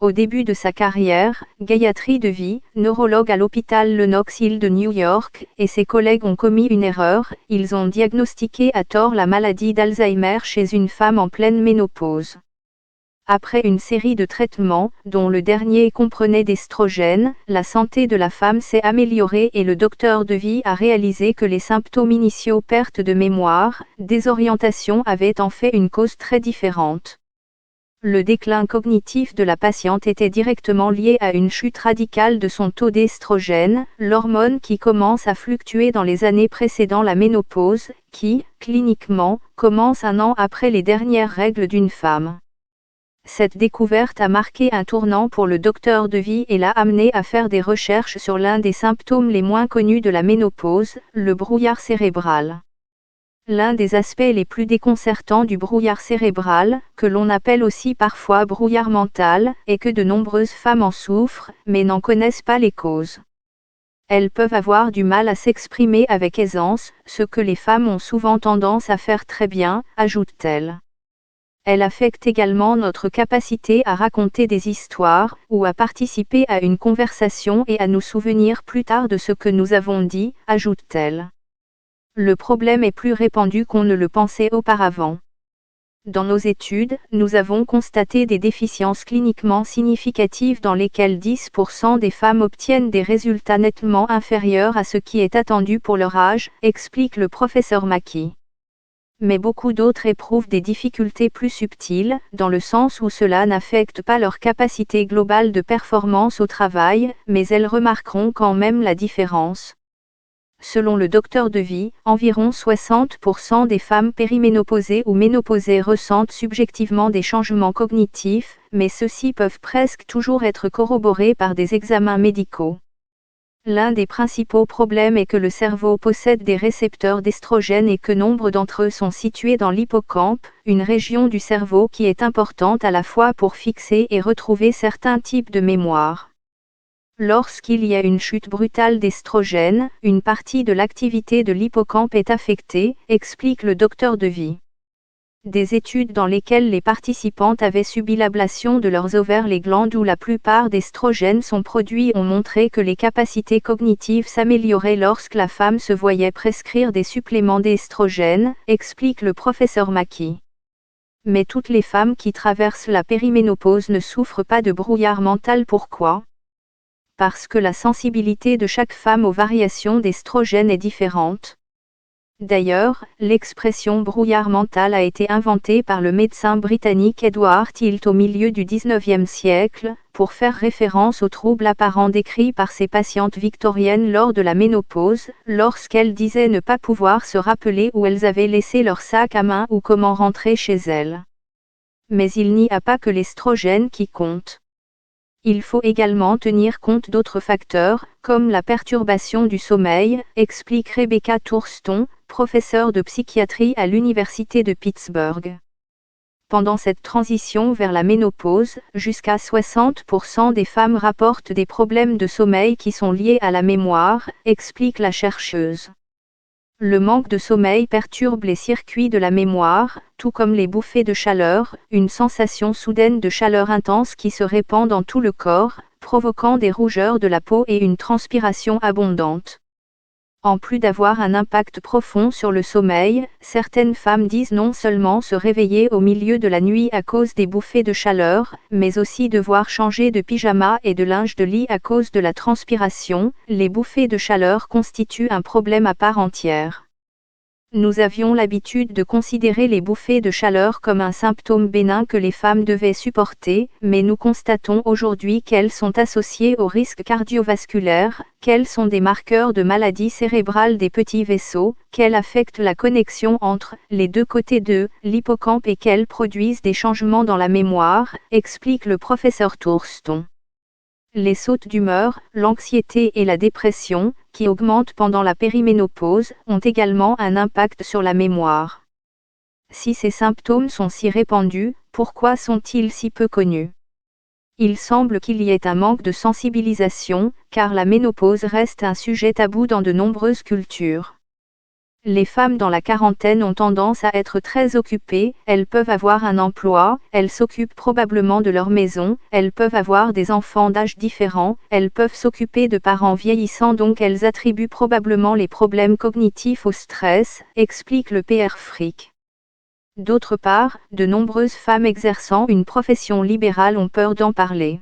Au début de sa carrière, Gayatri Devi, neurologue à l'hôpital Lenox Hill de New York, et ses collègues ont commis une erreur, ils ont diagnostiqué à tort la maladie d'Alzheimer chez une femme en pleine ménopause. Après une série de traitements, dont le dernier comprenait d'estrogènes, la santé de la femme s'est améliorée et le docteur Devi a réalisé que les symptômes initiaux perte de mémoire, désorientation avaient en fait une cause très différente. Le déclin cognitif de la patiente était directement lié à une chute radicale de son taux d'estrogène, l'hormone qui commence à fluctuer dans les années précédant la ménopause, qui, cliniquement, commence 1 an après les dernières règles d'une femme. Cette découverte a marqué un tournant pour le docteur Devi et l'a amené à faire des recherches sur l'un des symptômes les moins connus de la ménopause, le brouillard cérébral. L'un des aspects les plus déconcertants du brouillard cérébral, que l'on appelle aussi parfois brouillard mental, est que de nombreuses femmes en souffrent, mais n'en connaissent pas les causes. Elles peuvent avoir du mal à s'exprimer avec aisance, ce que les femmes ont souvent tendance à faire très bien, ajoute-t-elle. Elle affecte également notre capacité à raconter des histoires, ou à participer à une conversation et à nous souvenir plus tard de ce que nous avons dit, ajoute-t-elle. Le problème est plus répandu qu'on ne le pensait auparavant. Dans nos études, nous avons constaté des déficiences cliniquement significatives dans lesquelles 10% des femmes obtiennent des résultats nettement inférieurs à ce qui est attendu pour leur âge, explique le professeur Maki. Mais beaucoup d'autres éprouvent des difficultés plus subtiles, dans le sens où cela n'affecte pas leur capacité globale de performance au travail, mais elles remarqueront quand même la différence. Selon le docteur Devi, environ 60% des femmes périménopausées ou ménopausées ressentent subjectivement des changements cognitifs, mais ceux-ci peuvent presque toujours être corroborés par des examens médicaux. L'un des principaux problèmes est que le cerveau possède des récepteurs d'estrogènes et que nombre d'entre eux sont situés dans l'hippocampe, une région du cerveau qui est importante à la fois pour fixer et retrouver certains types de mémoire. Lorsqu'il y a une chute brutale d'estrogènes, une partie de l'activité de l'hippocampe est affectée, explique le docteur Devi. Des études dans lesquelles les participantes avaient subi l'ablation de leurs ovaires, les glandes où la plupart d'estrogènes sont produits, ont montré que les capacités cognitives s'amélioraient lorsque la femme se voyait prescrire des suppléments d'estrogènes, explique le professeur Maki. Mais toutes les femmes qui traversent la périménopause ne souffrent pas de brouillard mental. Pourquoi ? Parce que la sensibilité de chaque femme aux variations d'estrogènes est différente. D'ailleurs, l'expression brouillard mental a été inventée par le médecin britannique Edward Tilt au milieu du XIXe siècle, pour faire référence aux troubles apparents décrits par ses patientes victoriennes lors de la ménopause, lorsqu'elles disaient ne pas pouvoir se rappeler où elles avaient laissé leur sac à main ou comment rentrer chez elles. Mais il n'y a pas que l'estrogène qui compte. Il faut également tenir compte d'autres facteurs, comme la perturbation du sommeil, explique Rebecca Thurston, professeure de psychiatrie à l'Université de Pittsburgh. Pendant cette transition vers la ménopause, jusqu'à 60% des femmes rapportent des problèmes de sommeil qui sont liés à la mémoire, explique la chercheuse. Le manque de sommeil perturbe les circuits de la mémoire, tout comme les bouffées de chaleur, une sensation soudaine de chaleur intense qui se répand dans tout le corps, provoquant des rougeurs de la peau et une transpiration abondante. En plus d'avoir un impact profond sur le sommeil, certaines femmes disent non seulement se réveiller au milieu de la nuit à cause des bouffées de chaleur, mais aussi devoir changer de pyjama et de linge de lit à cause de la transpiration. Les bouffées de chaleur constituent un problème à part entière. Nous avions l'habitude de considérer les bouffées de chaleur comme un symptôme bénin que les femmes devaient supporter, mais nous constatons aujourd'hui qu'elles sont associées aux risques cardiovasculaires, qu'elles sont des marqueurs de maladies cérébrales des petits vaisseaux, qu'elles affectent la connexion entre les deux côtés de l'hippocampe et qu'elles produisent des changements dans la mémoire, explique le professeur Thurston. Les sautes d'humeur, l'anxiété et la dépression, qui augmentent pendant la périménopause, ont également un impact sur la mémoire. Si ces symptômes sont si répandus, pourquoi sont-ils si peu connus ? Il semble qu'il y ait un manque de sensibilisation, car la ménopause reste un sujet tabou dans de nombreuses cultures. Les femmes dans la quarantaine ont tendance à être très occupées, elles peuvent avoir un emploi, elles s'occupent probablement de leur maison, elles peuvent avoir des enfants d'âge différents, elles peuvent s'occuper de parents vieillissants donc elles attribuent probablement les problèmes cognitifs au stress, explique le PR Frick. D'autre part, de nombreuses femmes exerçant une profession libérale ont peur d'en parler.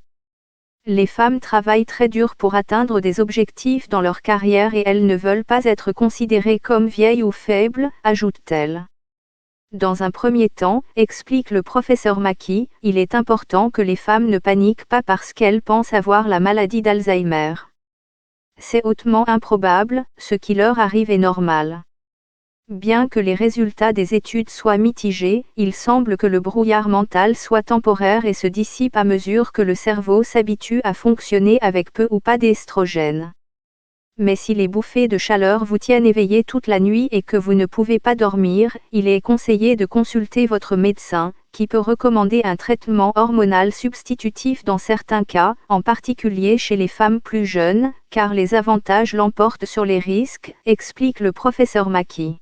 Les femmes travaillent très dur pour atteindre des objectifs dans leur carrière et elles ne veulent pas être considérées comme vieilles ou faibles, ajoute-t-elle. Dans un premier temps, explique le professeur Maki, il est important que les femmes ne paniquent pas parce qu'elles pensent avoir la maladie d'Alzheimer. C'est hautement improbable, ce qui leur arrive est normal. Bien que les résultats des études soient mitigés, il semble que le brouillard mental soit temporaire et se dissipe à mesure que le cerveau s'habitue à fonctionner avec peu ou pas d'estrogène. Mais si les bouffées de chaleur vous tiennent éveillé toute la nuit et que vous ne pouvez pas dormir, il est conseillé de consulter votre médecin, qui peut recommander un traitement hormonal substitutif dans certains cas, en particulier chez les femmes plus jeunes, car les avantages l'emportent sur les risques, explique le professeur Maki.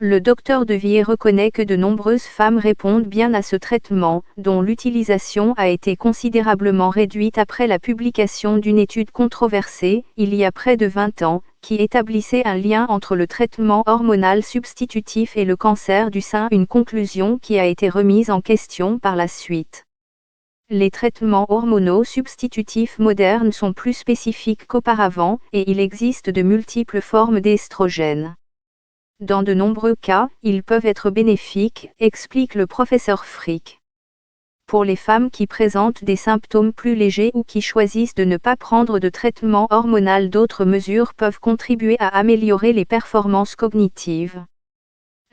Le docteur Devier reconnaît que de nombreuses femmes répondent bien à ce traitement, dont l'utilisation a été considérablement réduite après la publication d'une étude controversée, il y a près de 20 ans, qui établissait un lien entre le traitement hormonal substitutif et le cancer du sein, une conclusion qui a été remise en question par la suite. Les traitements hormonaux substitutifs modernes sont plus spécifiques qu'auparavant, et il existe de multiples formes d'estrogènes. Dans de nombreux cas, ils peuvent être bénéfiques, explique le professeur Frick. Pour les femmes qui présentent des symptômes plus légers ou qui choisissent de ne pas prendre de traitement hormonal, d'autres mesures peuvent contribuer à améliorer les performances cognitives.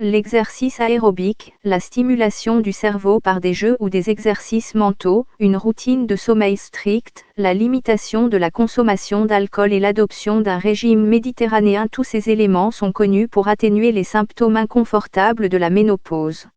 L'exercice aérobique, la stimulation du cerveau par des jeux ou des exercices mentaux, une routine de sommeil stricte, la limitation de la consommation d'alcool et l'adoption d'un régime méditerranéen, tous ces éléments sont connus pour atténuer les symptômes inconfortables de la ménopause.